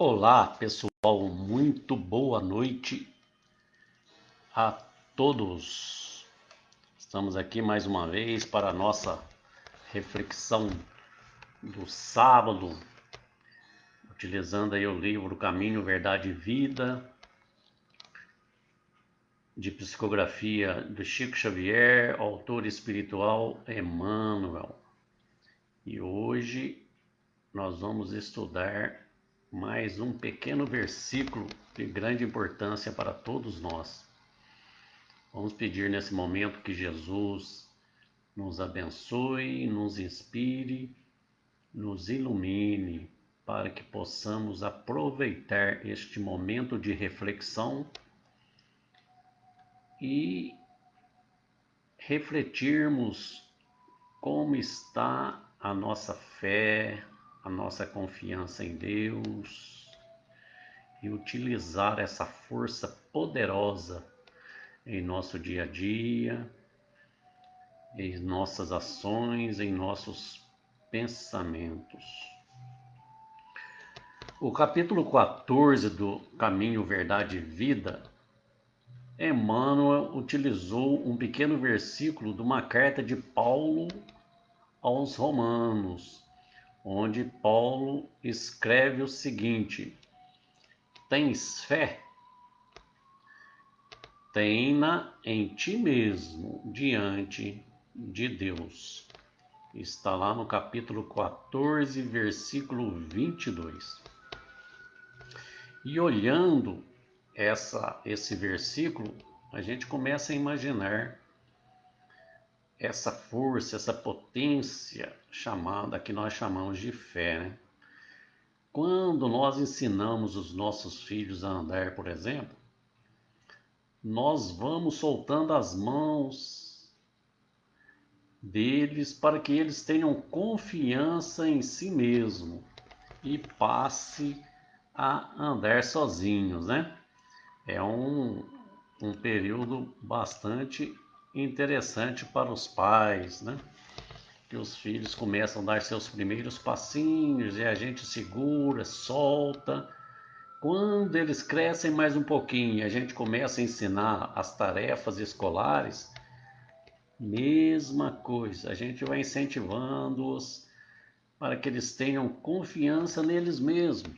Olá, pessoal, muito boa noite a todos. Estamos aqui mais uma vez para a nossa reflexão do sábado, utilizando aí o livro Caminho, Verdade e Vida, de psicografia do Chico Xavier, autor espiritual Emmanuel. E hoje nós vamos estudar mais um pequeno versículo de grande importância para todos nós. Vamos pedir nesse momento que Jesus nos abençoe, nos inspire, nos ilumine, para que possamos aproveitar este momento de reflexão e refletirmos como está a nossa fé, a nossa confiança em Deus e utilizar essa força poderosa em nosso dia a dia, em nossas ações, em nossos pensamentos. O capítulo 14 do Caminho, Verdade e Vida, Emmanuel utilizou um pequeno versículo de uma carta de Paulo aos Romanos, onde Paulo escreve o seguinte: tens fé? Tem-na em ti mesmo, diante de Deus. Está lá no capítulo 14, versículo 22. E olhando esse versículo, a gente começa a imaginar essa força, essa potência chamada, que nós chamamos de fé, né? Quando nós ensinamos os nossos filhos a andar, por exemplo, nós vamos soltando as mãos deles para que eles tenham confiança em si mesmo e passe a andar sozinhos, né? É um período bastante interessante para os pais, né? Que os filhos começam a dar seus primeiros passinhos e a gente segura, solta. Quando eles crescem mais um pouquinho, a gente começa a ensinar as tarefas escolares, mesma coisa, a gente vai incentivando-os para que eles tenham confiança neles mesmos,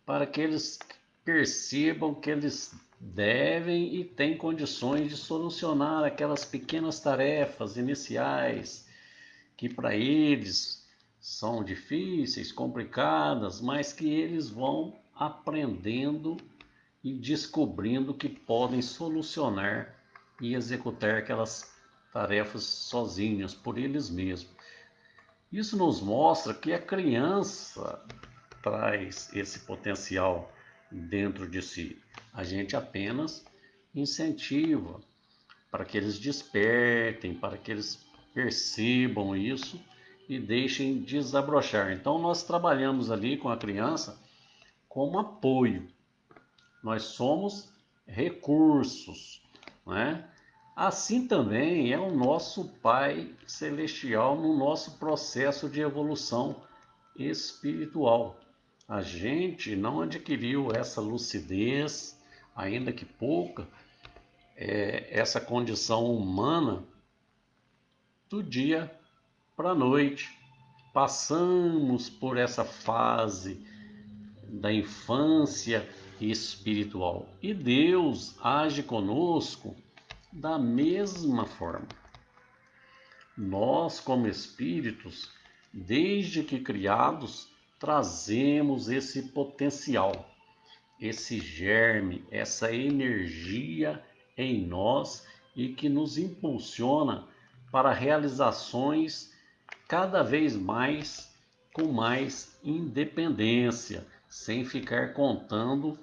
para que eles percebam que eles devem e têm condições de solucionar aquelas pequenas tarefas iniciais que para eles são difíceis, complicadas, mas que eles vão aprendendo e descobrindo que podem solucionar e executar aquelas tarefas sozinhos, por eles mesmos. Isso nos mostra que a criança traz esse potencial dentro de si. A gente apenas incentiva para que eles despertem, para que eles percebam isso e deixem desabrochar. Então nós trabalhamos ali com a criança como apoio. Nós somos recursos, né? Assim também é o nosso Pai Celestial no nosso processo de evolução espiritual. A gente não adquiriu essa lucidez, ainda que pouca, essa condição humana do dia para a noite. Passamos por essa fase da infância espiritual e Deus age conosco da mesma forma. Nós, como espíritos, desde que criados, trazemos esse potencial, esse germe, essa energia em nós e que nos impulsiona para realizações cada vez mais com mais independência, sem ficar contando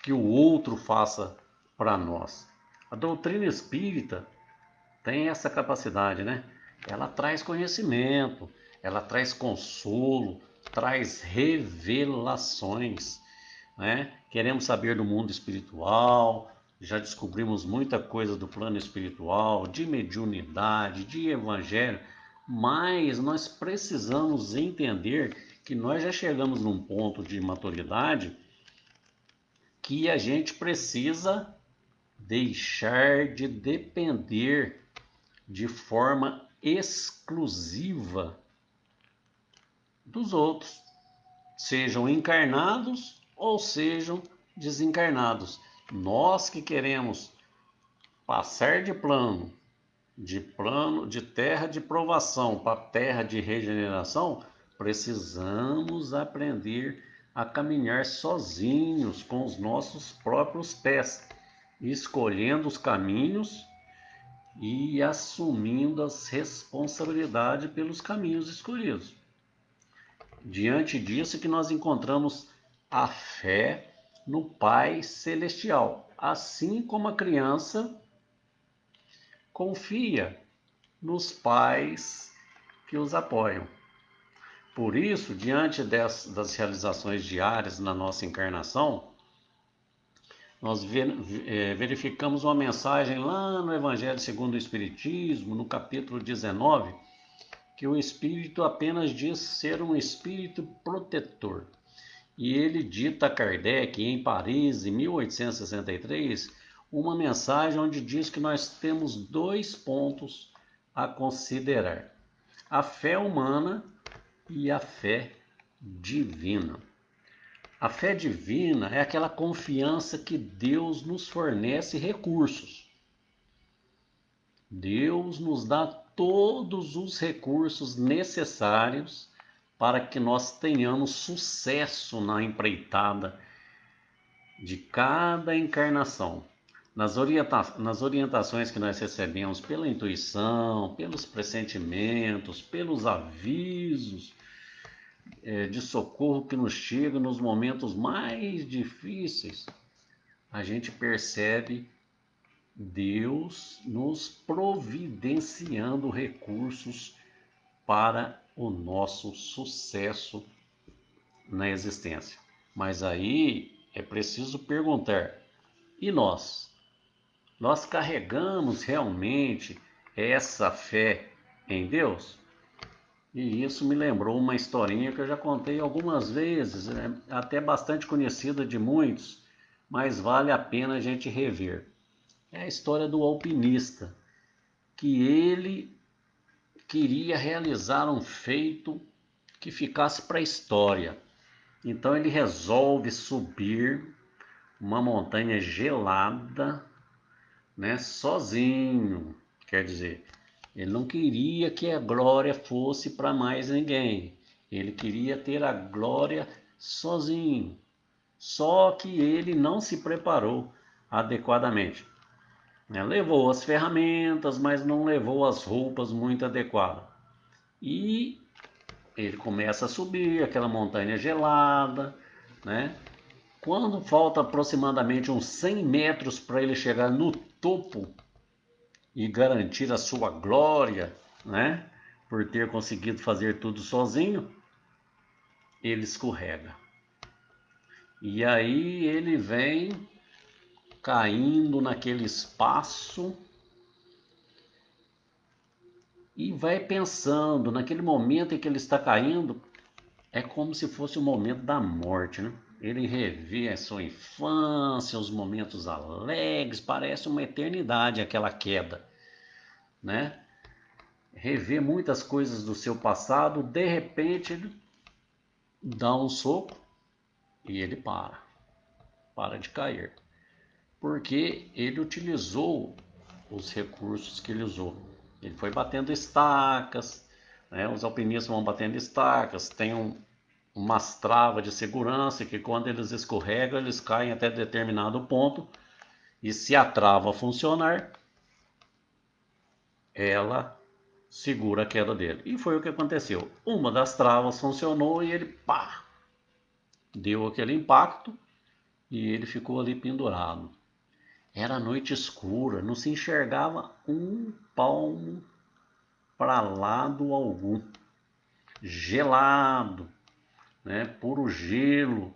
que o outro faça para nós. A doutrina espírita tem essa capacidade, né? Ela traz conhecimento, ela traz consolo, traz revelações, né? Queremos saber do mundo espiritual, já descobrimos muita coisa do plano espiritual, de mediunidade, de evangelho, mas nós precisamos entender que nós já chegamos num ponto de maturidade que a gente precisa deixar de depender de forma exclusiva dos outros, sejam encarnados ou sejam desencarnados. Nós que queremos passar de terra de provação para terra de regeneração, precisamos aprender a caminhar sozinhos com os nossos próprios pés, escolhendo os caminhos e assumindo as responsabilidades pelos caminhos escolhidos. Diante disso que nós encontramos a fé no Pai Celestial, assim como a criança confia nos pais que os apoiam. Por isso, diante das realizações diárias na nossa encarnação, nós verificamos uma mensagem lá no Evangelho segundo o Espiritismo, no capítulo 19, que o Espírito apenas diz ser um Espírito protetor. E ele dita a Kardec, em Paris, em 1863, uma mensagem onde diz que nós temos 2 pontos a considerar: a fé humana e a fé divina. A fé divina é aquela confiança que Deus nos fornece recursos. Deus nos dá todos os recursos necessários para que nós tenhamos sucesso na empreitada de cada encarnação. Nas orientações que nós recebemos pela intuição, pelos pressentimentos, pelos avisos de socorro que nos chegam nos momentos mais difíceis, a gente percebe Deus nos providenciando recursos para o nosso sucesso na existência. Mas aí é preciso perguntar: e nós? Nós carregamos realmente essa fé em Deus? E isso me lembrou uma historinha que eu já contei algumas vezes, até bastante conhecida de muitos, mas vale a pena a gente rever. É a história do alpinista, que ele queria realizar um feito que ficasse para a história. Então ele resolve subir uma montanha gelada, sozinho. Quer dizer, ele não queria que a glória fosse para mais ninguém. Ele queria ter a glória sozinho. Só que ele não se preparou adequadamente. Levou as ferramentas, mas não levou as roupas muito adequadas. E ele começa a subir aquela montanha gelada, Quando falta aproximadamente uns 100 metros para ele chegar no topo e garantir a sua glória, por ter conseguido fazer tudo sozinho, ele escorrega. E aí ele vem caindo naquele espaço e vai pensando, naquele momento em que ele está caindo, é como se fosse o momento da morte, Ele revê a sua infância, os momentos alegres, parece uma eternidade aquela queda, Revê muitas coisas do seu passado, de repente ele dá um soco e ele para de cair, porque ele utilizou os recursos que ele usou. Ele foi batendo estacas, os alpinistas vão batendo estacas, tem umas travas de segurança que quando eles escorregam, eles caem até determinado ponto, e se a trava funcionar, ela segura a queda dele. E foi o que aconteceu. Uma das travas funcionou e ele deu aquele impacto e ele ficou ali pendurado. Era noite escura, não se enxergava um palmo para lado algum. Gelado, puro gelo.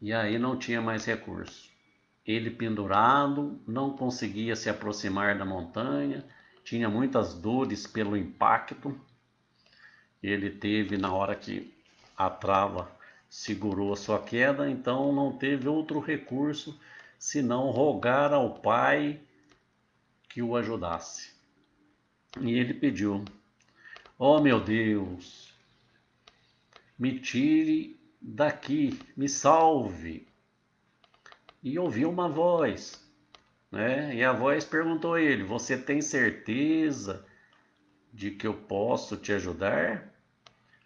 E aí não tinha mais recurso. Ele pendurado, não conseguia se aproximar da montanha, tinha muitas dores pelo impacto. Ele teve, na hora que a trava segurou a sua queda, então não teve outro recurso senão rogar ao pai que o ajudasse. E ele pediu: ó meu Deus, me tire daqui, me salve. E ouviu uma voz, né? E a voz perguntou a ele: você tem certeza de que eu posso te ajudar?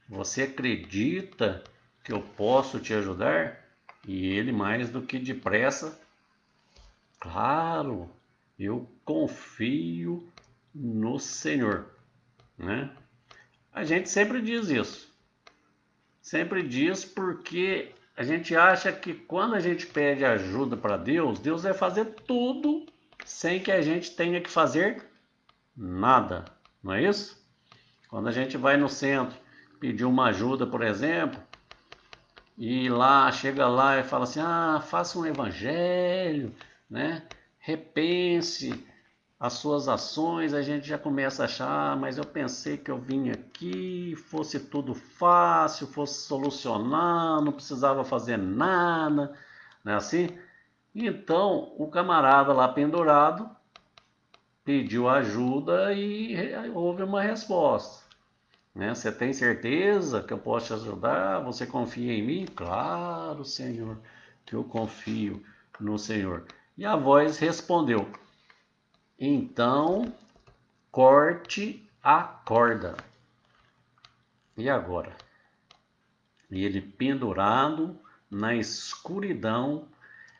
Você acredita que eu posso te ajudar? E ele, mais do que depressa: claro, eu confio no Senhor, né? A gente sempre diz isso. Sempre diz porque a gente acha que quando a gente pede ajuda para Deus, Deus vai fazer tudo sem que a gente tenha que fazer nada, não é isso? Quando a gente vai no centro pedir uma ajuda, por exemplo, e lá chega lá e fala assim: ah, faça um evangelho, né? Repense as suas ações, a gente já começa a achar, mas eu pensei que eu vim aqui, fosse tudo fácil, fosse solucionar, não precisava fazer nada, não é assim? Então, o camarada lá pendurado pediu ajuda e houve uma resposta, né? Você tem certeza que eu posso te ajudar? Você confia em mim? Claro, Senhor, que eu confio no Senhor. E a voz respondeu: então corte a corda. E agora? E ele pendurado na escuridão,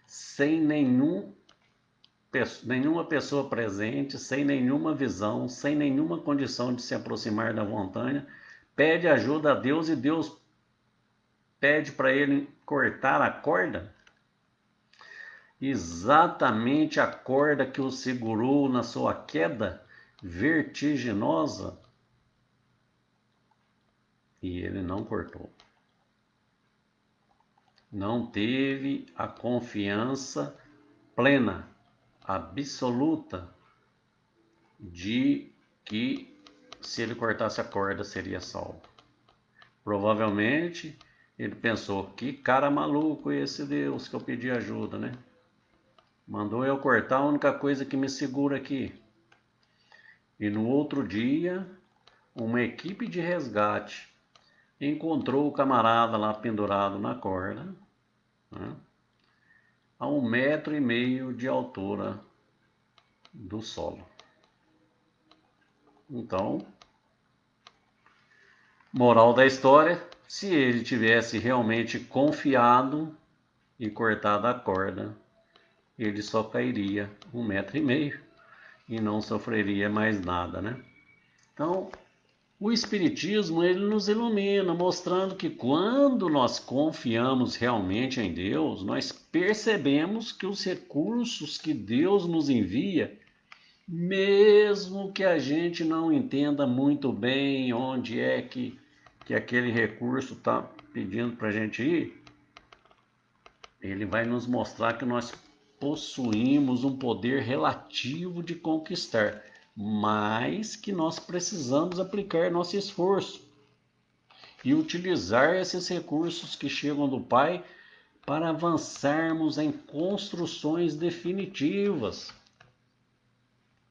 sem nenhuma pessoa presente, sem nenhuma visão, sem nenhuma condição de se aproximar da montanha, pede ajuda a Deus e Deus pede para ele cortar a corda. Exatamente a corda que o segurou na sua queda vertiginosa. E ele não cortou. Não teve a confiança plena, absoluta, de que se ele cortasse a corda seria salvo. Provavelmente ele pensou: que cara maluco esse Deus que eu pedi ajuda, né? Mandou eu cortar a única coisa que me segura aqui. E no outro dia, uma equipe de resgate encontrou o camarada lá pendurado na corda, né, a 1,5 m de altura do solo. Então, moral da história: se ele tivesse realmente confiado e cortado a corda, ele só cairia 1,5 m e não sofreria mais nada, né? Então, o Espiritismo ele nos ilumina, mostrando que quando nós confiamos realmente em Deus, nós percebemos que os recursos que Deus nos envia, mesmo que a gente não entenda muito bem onde é que aquele recurso está pedindo para a gente ir, ele vai nos mostrar que nós possuímos um poder relativo de conquistar, mas que nós precisamos aplicar nosso esforço e utilizar esses recursos que chegam do Pai para avançarmos em construções definitivas.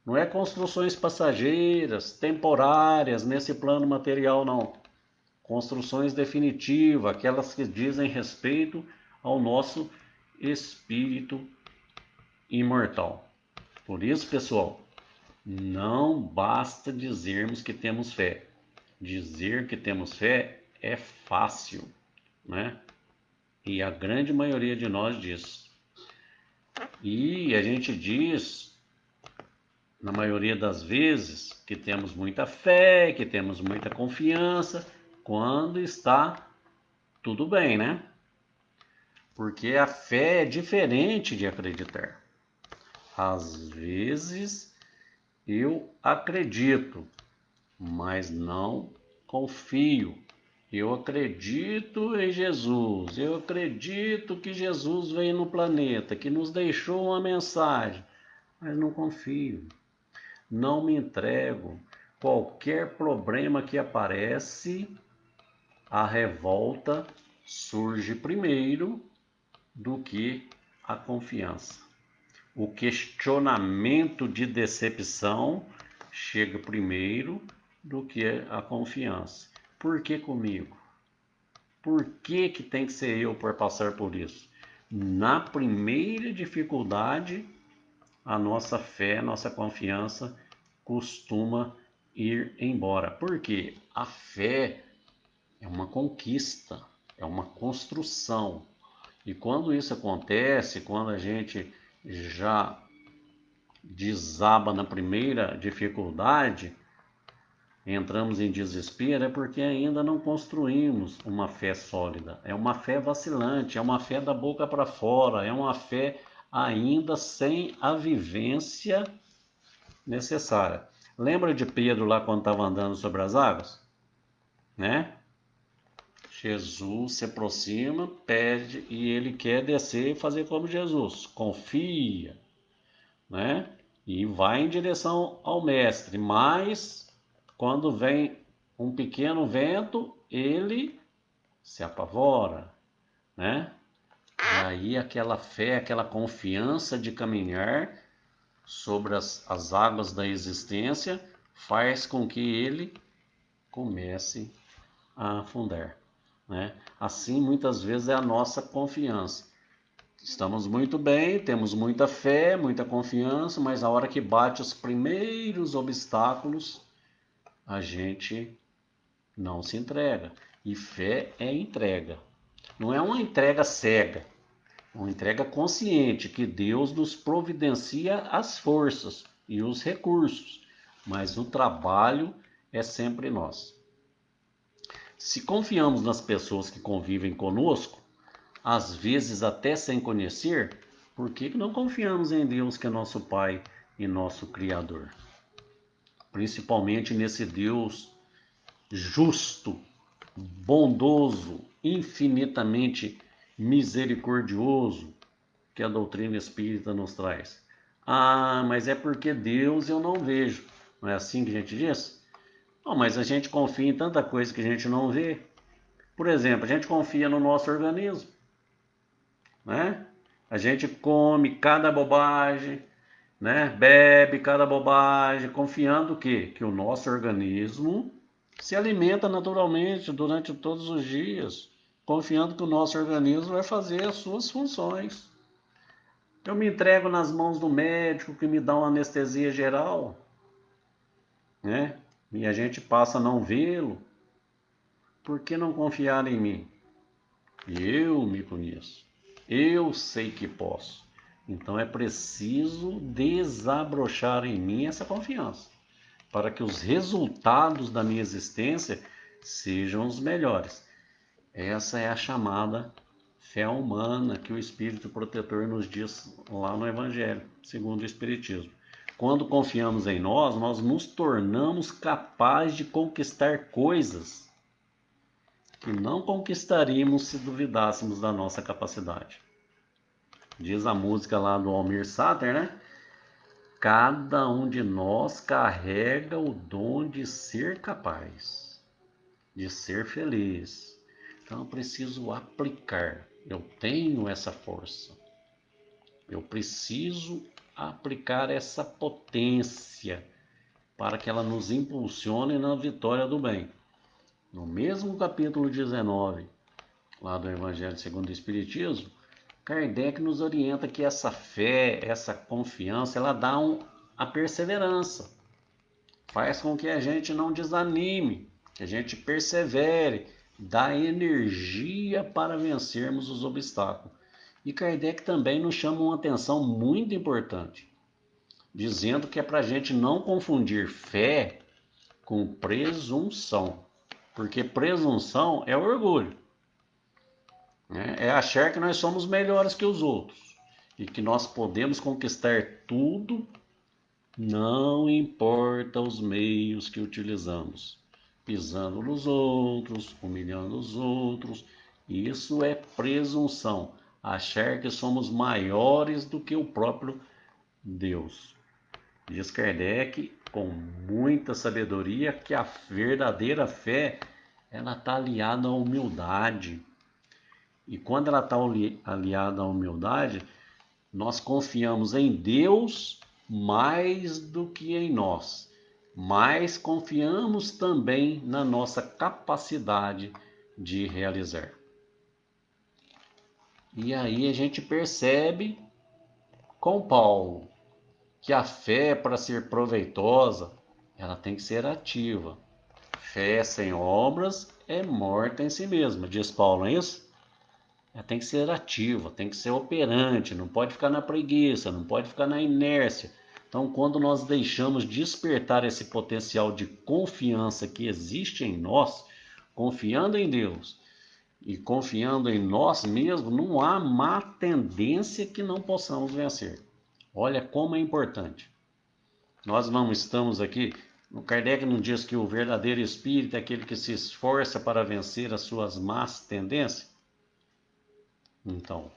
Não é construções passageiras, temporárias nesse plano material, não. Construções definitivas, aquelas que dizem respeito ao nosso espírito imortal. Por isso, pessoal, não basta dizermos que temos fé. Dizer que temos fé é fácil, né? E a grande maioria de nós diz. E a gente diz, na maioria das vezes, que temos muita fé, que temos muita confiança, quando está tudo bem, né? Porque a fé é diferente de acreditar. Às vezes eu acredito, mas não confio. Eu acredito em Jesus, eu acredito que Jesus veio no planeta, que nos deixou uma mensagem, mas não confio, não me entrego. Qualquer problema que aparece, a revolta surge primeiro do que a confiança. O questionamento de decepção chega primeiro do que a confiança. Por que comigo? Por que tem que ser eu por passar por isso? Na primeira dificuldade, a nossa fé, a nossa confiança costuma ir embora. Porque a fé é uma conquista, é uma construção. E quando isso acontece, quando a gente já desaba na primeira dificuldade, entramos em desespero, é porque ainda não construímos uma fé sólida. É uma fé vacilante, é uma fé da boca para fora, é uma fé ainda sem a vivência necessária. Lembra de Pedro lá quando estava andando sobre as águas? Né? Jesus se aproxima, pede e ele quer descer e fazer como Jesus. Confia, né? E vai em direção ao mestre, mas quando vem um pequeno vento, ele se apavora, né? E aí aquela fé, aquela confiança de caminhar sobre as águas da existência faz com que ele comece a afundar, né? Assim, muitas vezes é a nossa confiança. Estamos muito bem, temos muita fé, muita confiança, mas a hora que bate os primeiros obstáculos, a gente não se entrega. E fé é entrega. Não é uma entrega cega, é uma entrega consciente, que Deus nos providencia as forças e os recursos, mas o trabalho é sempre nosso. Se confiamos nas pessoas que convivem conosco, às vezes até sem conhecer, por que não confiamos em Deus, que é nosso Pai e nosso Criador? Principalmente nesse Deus justo, bondoso, infinitamente misericordioso que a doutrina espírita nos traz. Ah, mas é porque Deus eu não vejo. Não é assim que a gente diz? Não, mas a gente confia em tanta coisa que a gente não vê. Por exemplo, a gente confia no nosso organismo, né? A gente come cada bobagem, né? Bebe cada bobagem, confiando que o nosso organismo se alimenta naturalmente durante todos os dias, confiando que o nosso organismo vai fazer as suas funções. Eu me entrego nas mãos do médico que me dá uma anestesia geral, né? E a gente passa a não vê-lo. Por que não confiar em mim? Eu me conheço. Eu sei que posso. Então é preciso desabrochar em mim essa confiança, para que os resultados da minha existência sejam os melhores. Essa é a chamada fé humana que o Espírito Protetor nos diz lá no Evangelho, segundo o Espiritismo. Quando confiamos em nós, nós nos tornamos capazes de conquistar coisas que não conquistaríamos se duvidássemos da nossa capacidade. Diz a música lá do Almir Sater, né? Cada um de nós carrega o dom de ser capaz, de ser feliz. Então eu preciso aplicar. Eu tenho essa força. Eu preciso aplicar essa potência para que ela nos impulsione na vitória do bem. No mesmo capítulo 19, lá do Evangelho segundo o Espiritismo, Kardec nos orienta que essa fé, essa confiança, ela dá a perseverança. Faz com que a gente não desanime, que a gente persevere, dá energia para vencermos os obstáculos. E Kardec também nos chama uma atenção muito importante, dizendo que é para a gente não confundir fé com presunção, porque presunção é orgulho, né? É achar que nós somos melhores que os outros e que nós podemos conquistar tudo, não importa os meios que utilizamos, pisando nos outros, humilhando os outros. Isso é presunção, achar que somos maiores do que o próprio Deus. Diz Kardec, com muita sabedoria, que a verdadeira fé ela está aliada à humildade. E quando ela está aliada à humildade, nós confiamos em Deus mais do que em nós, mas confiamos também na nossa capacidade de realizar. E aí a gente percebe com Paulo que a fé, para ser proveitosa, ela tem que ser ativa. Fé sem obras é morta em si mesma, diz Paulo, não é isso? Ela tem que ser ativa, tem que ser operante, não pode ficar na preguiça, não pode ficar na inércia. Então, quando nós deixamos despertar esse potencial de confiança que existe em nós, confiando em Deus e confiando em nós mesmos, não há má tendência que não possamos vencer. Olha como é importante. Nós não estamos aqui. O Kardec não diz que o verdadeiro espírito é aquele que se esforça para vencer as suas más tendências? Então,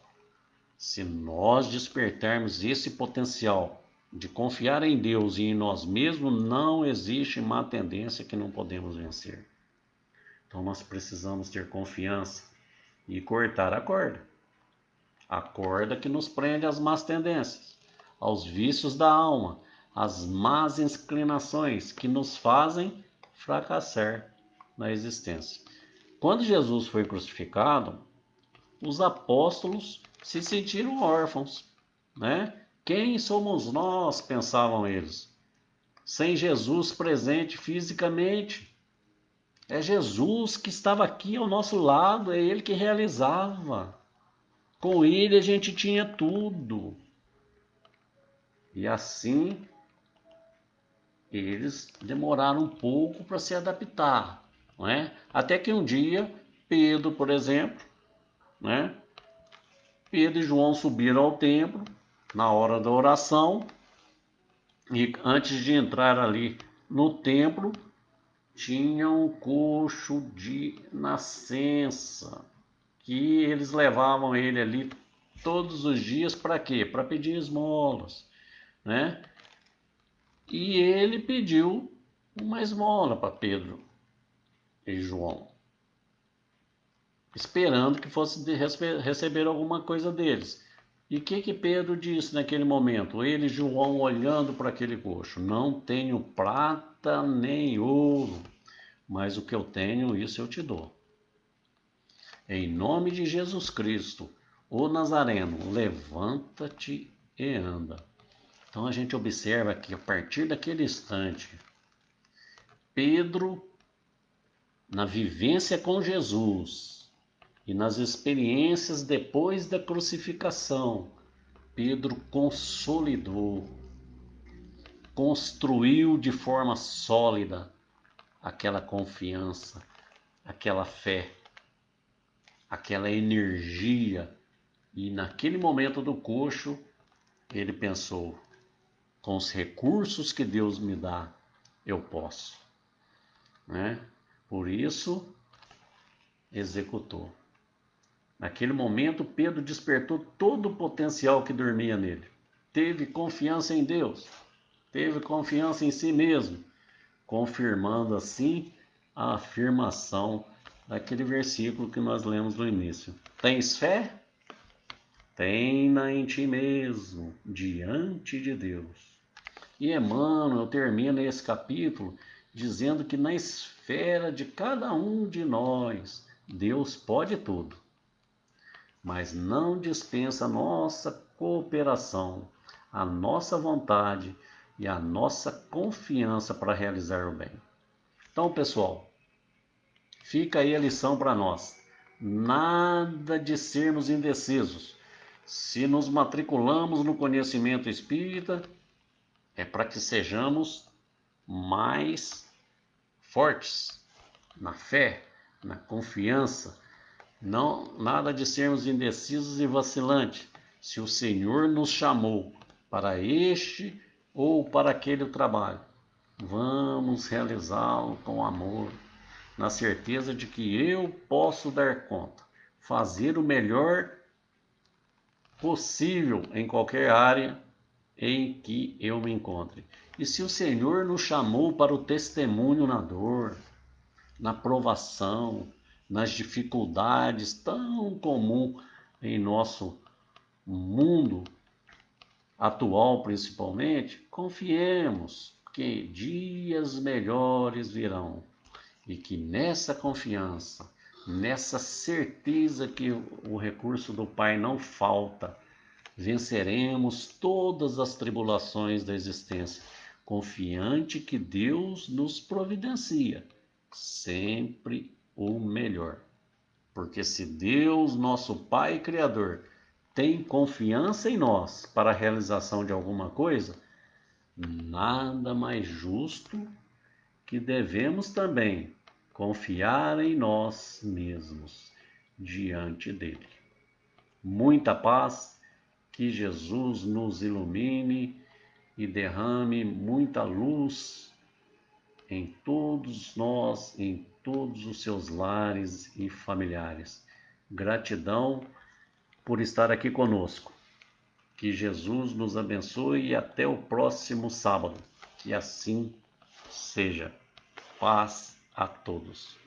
se nós despertarmos esse potencial de confiar em Deus e em nós mesmos, não existe má tendência que não podemos vencer. Então nós precisamos ter confiança e cortar a corda. A corda que nos prende às más tendências, aos vícios da alma, às más inclinações que nos fazem fracassar na existência. Quando Jesus foi crucificado, os apóstolos se sentiram órfãos, né? Quem somos nós, pensavam eles, sem Jesus presente fisicamente? É Jesus que estava aqui ao nosso lado, é Ele que realizava. Com Ele a gente tinha tudo. E assim, eles demoraram um pouco para se adaptar, não é? Até que um dia, Pedro, por exemplo, né? Pedro e João subiram ao templo na hora da oração e antes de entrar ali no templo, tinha um coxo de nascença que eles levavam ele ali todos os dias para quê? Para pedir esmolas, né? E ele pediu uma esmola para Pedro e João, esperando que fosse receber alguma coisa deles. E o que Pedro disse naquele momento? Ele e João olhando para aquele coxo: não tenho prata nem ouro, mas o que eu tenho, isso eu te dou. Em nome de Jesus Cristo, o Nazareno, levanta-te e anda. Então a gente observa que a partir daquele instante, Pedro, na vivência com Jesus e nas experiências depois da crucificação, Pedro consolidou, construiu de forma sólida aquela confiança, aquela fé, aquela energia. E naquele momento do coxo, ele pensou: com os recursos que Deus me dá, eu posso, né? Por isso, executou. Naquele momento, Pedro despertou todo o potencial que dormia nele. Teve confiança em Deus, teve confiança em si mesmo, confirmando assim a afirmação daquele versículo que nós lemos no início. Tens fé? Tenha em ti mesmo, diante de Deus. E Emmanuel termina esse capítulo dizendo que na esfera de cada um de nós, Deus pode tudo, mas não dispensa a nossa cooperação, a nossa vontade e a nossa confiança para realizar o bem. Então, pessoal, fica aí a lição para nós. Nada de sermos indecisos. Se nos matriculamos no conhecimento espírita, é para que sejamos mais fortes na fé, na confiança. Não, nada de sermos indecisos e vacilantes. Se o Senhor nos chamou para este ou para aquele trabalho, vamos realizá-lo com amor, na certeza de que eu posso dar conta, fazer o melhor possível em qualquer área em que eu me encontre. E se o Senhor nos chamou para o testemunho na dor, na provação, nas dificuldades tão comum em nosso mundo atual, principalmente, confiemos que dias melhores virão e que nessa confiança, nessa certeza que o recurso do Pai não falta, venceremos todas as tribulações da existência, confiante que Deus nos providencia sempre o melhor. Porque se Deus, nosso Pai Criador, tem confiança em nós para a realização de alguma coisa, nada mais justo que devemos também confiar em nós mesmos diante dele. Muita paz, que Jesus nos ilumine e derrame muita luz em todos nós, em todos os seus lares e familiares. Gratidão por estar aqui conosco. Que Jesus nos abençoe e até o próximo sábado. Que assim seja. Paz a todos.